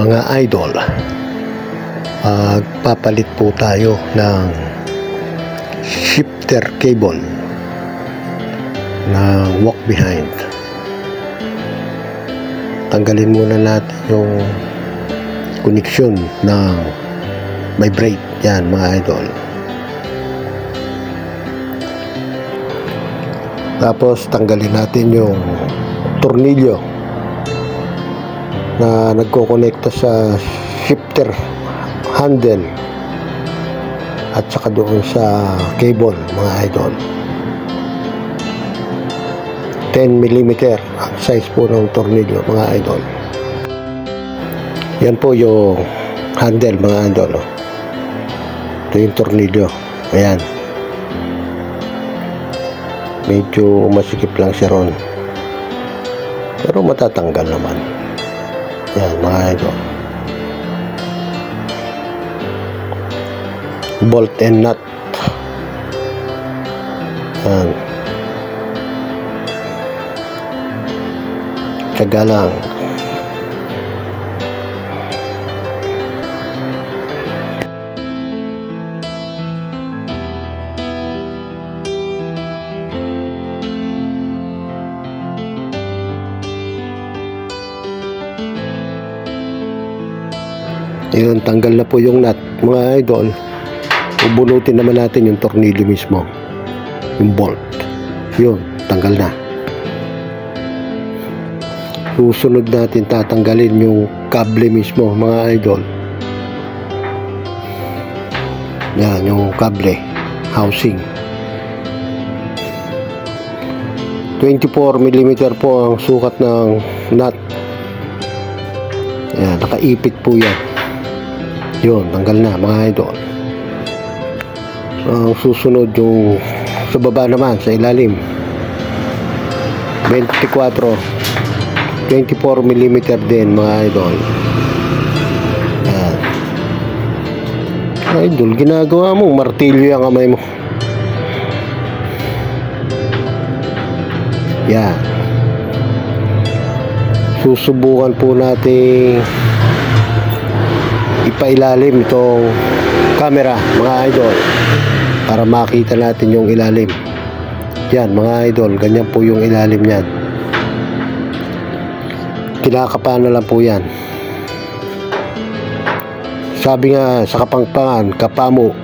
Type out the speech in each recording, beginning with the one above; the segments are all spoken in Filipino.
Mga idol, papalit po tayo ng shifter cable na walk behind. Tanggalin muna natin yung connection ng vibrate. Yan mga idol. Tapos tanggalin natin yung tornilyo na nagkokonekta sa shifter handle at saka doon sa cable mga idol. 10mm ang size po ng tornilyo mga idol. Yan po yung handle mga idol. Ito yung tornilyo. Ayan. Medyo masikip lang siya ron, pero matatanggal naman. Yan mga idol. Bolt and nut. Yan. Tsaga lang. Yun, tanggal na po yung nut mga idol. Bubunutin naman natin yung tornilyo mismo, yung bolt. Yun, tanggal na. Susunod natin tatanggalin yung kable mismo mga idol. Yan, yung kable housing. 24mm po ang sukat ng nut. Yan, nakaipit po yan. Yun, tanggal na mga idol. So, susunod yung sa baba naman, sa ilalim. 24mm din mga idol. Yan. Idol, ginagawa mo martilyo yung kamay mo. Yan. Susubukan po natin ipailalim itong camera mga idol para makita natin yung ilalim. Yan mga idol, ganyan po yung ilalim niyan. Kinakapa na lang po yan. Sabi nga sa Kapampangan, kapamo.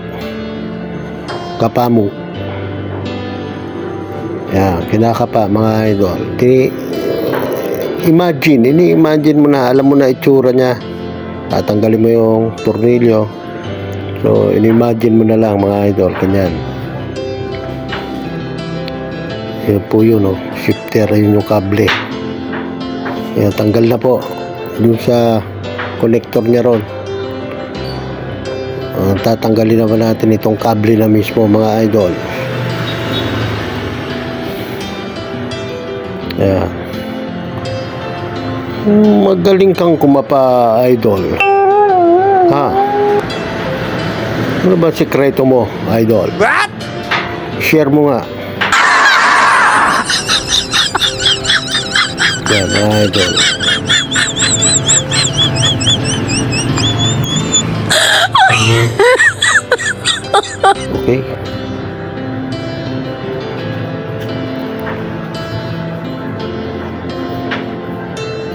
Yan, kinakapa mga idol. Ini-imagine mo na, alam mo na itsura niya. Tatanggalin mo yung tornilyo. So, in-imagine mo na lang mga idol, kanyan. Yan po yun, oh. Shifter, yun yung kable. Yan, tanggal na po. Dun sa connector niya ron. Tatanggalin naman natin itong kable na mismo mga idol. Yan. Magaling kang kumapa idol. Ha? Ano ba sikreto mo idol? What? Share mo nga. Yan idol. Okay.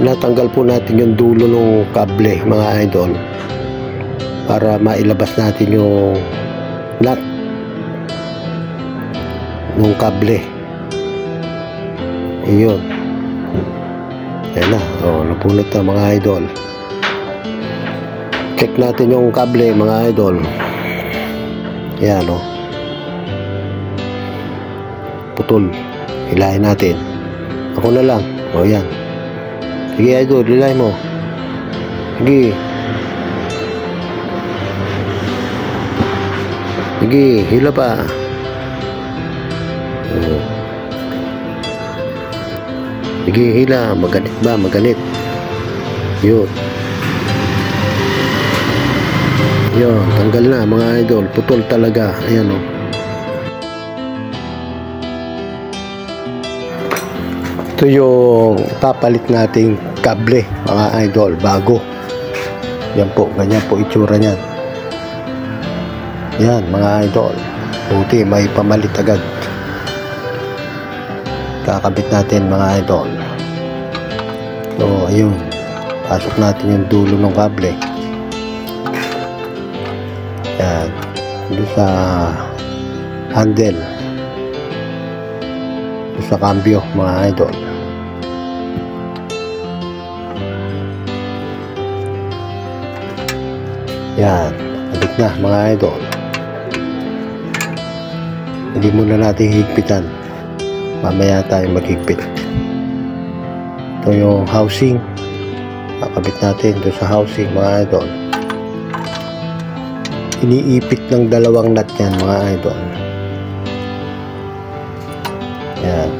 Natanggal po natin yung dulo ng kable mga idol para mailabas natin yung nut ng kable. Ayun. Ayan na. Napulot na mga idol. Check natin yung kable mga idol. Ayan o. Putol. Hilahin natin. Ako na lang. Ayan. Sige idol, hilay mo. Sige. Sige, hila pa. Sige, hila. Maganit ba? Maganit. Yun. Yun, tanggal na mga idol. Putol talaga. Ayan o. Ito yung papalit nating kable mga idol, bago. Yan po, ganyan po itsura niyan. Yan mga idol. Buti may pamalit agad. Kakabit natin mga idol. So ayun, pasok natin yung dulo ng kable. Yan, doon sa handle, doon sa cambio mga idol. Yan, kabit na mga idol. Hindi muna natin higpitan, mamaya tayo maghigpit. Ito yung housing, kakabit natin doon sa housing mga idol. Iniipit ng dalawang nut yan mga idol. Yan.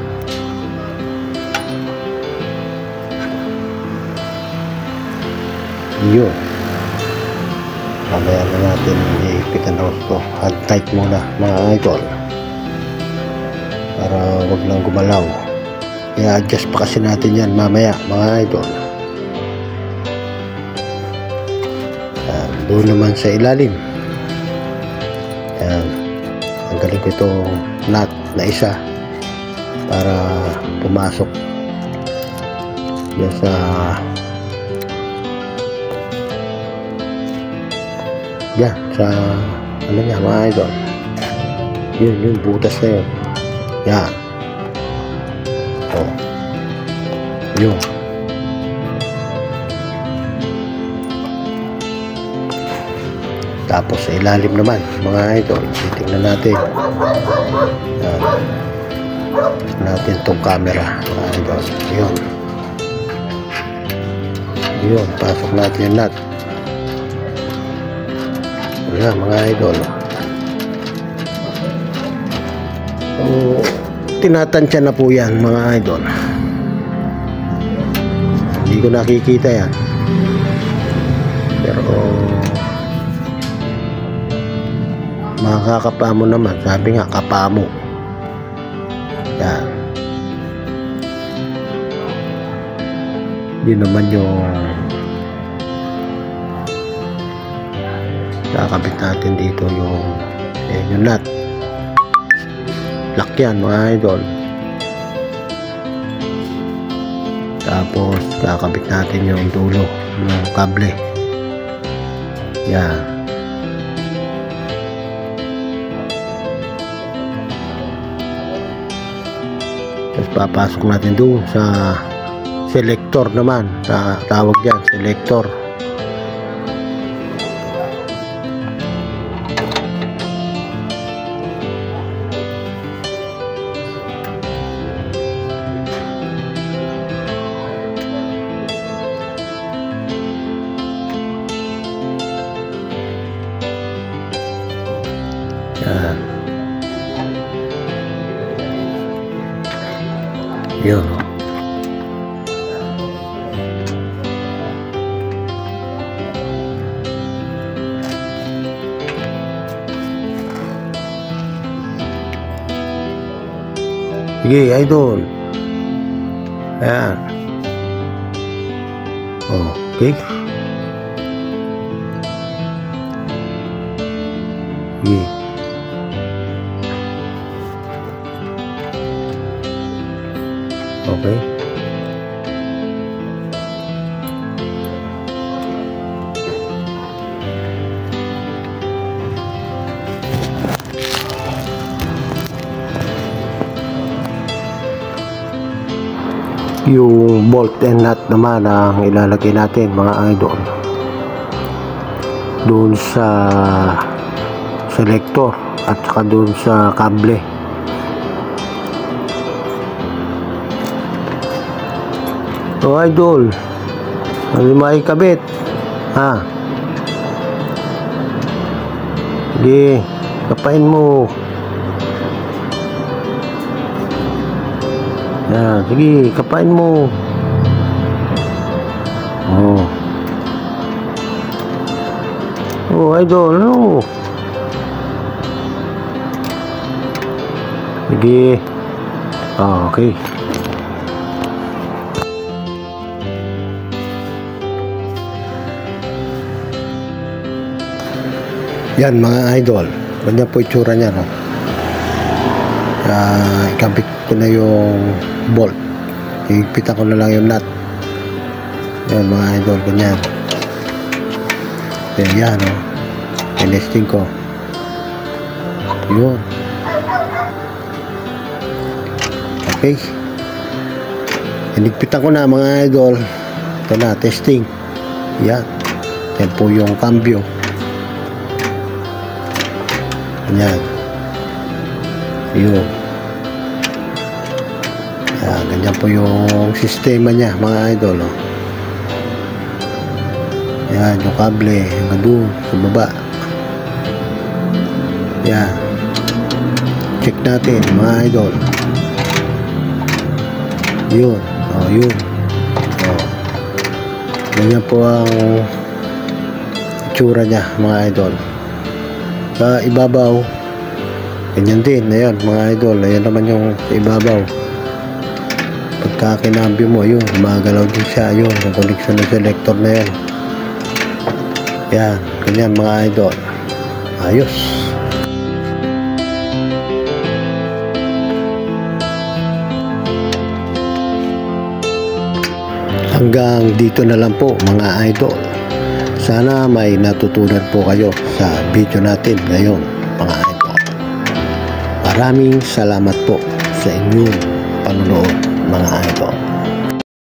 Yun. Mamaya na natin iipitan ng ito. Hand tight muna mga idol, para wag lang gumalaw. I-adjust pa kasi natin yan mamaya mga idol. Yan. Doon naman sa ilalim. Yan. Tanggalin ko itong nut na isa para pumasok yan sa yan, sa ano niya mga idol. Yun butas na yun. Yan. Oh. Yun. Tapos sa ilalim naman mga idol, titingnan natin. Yan. Tapos natin itong camera mga idol. Yun, pasok natin yung nut. Wala mga idol. So, tinatansya na po yan mga idol. Hindi ko nakikita yan, pero makakapa mo naman. Sabi nga, kapa mo. Yan. Yun naman yung kakabit natin dito, yung nut. Lock yan mga idol. Tapos kakabit natin yung dulo ng kable. Yan. Tapos papasok natin doon sa selector naman, tawag yan, selector. Yan. Yun. Sige, idol. Ayan. Okay. Sige. Okay. Yung bolt and nut naman ang ilalagay natin mga idol doon sa selector at saka doon sa kable. So idol, ano may kabit? Ha? Sige, kapain mo. Yan, sige, kapain mo. Oh idol, ano? Sige. Okay. Yan mga idol, ganyan po itsura niya, no? Ikabit ko na yung bolt, higpitan ko na lang yung nut. Yan mga idol, ganyan. Yan, no? Tinesting ko. Yun. Okay, hinigpitan ko na mga idol. Ito na, testing. Yan. Yan po yung cambio. Yan. Yun. Yan, ganyan po yung sistema niya mga idol, no? Yan, yung kable hanggang doon sa baba. Yan. Check natin mga idol. Yun. Oh, yun. Oh. Ganyan po ang itsura niya mga idol. Sa ibabaw, ganyan din. Ayan mga idol, ayan naman yung ibabaw. Pagka kinambyo mo, yun, gumagalaw din siya. Yun, yung connection ng selector na yan. Yan, ganyan mga idol. Ayos. Hanggang dito na lang po mga idol. Sana may natutunan po kayo sa video natin ngayon mga idol. Maraming salamat po sa inyong panonood mga idol.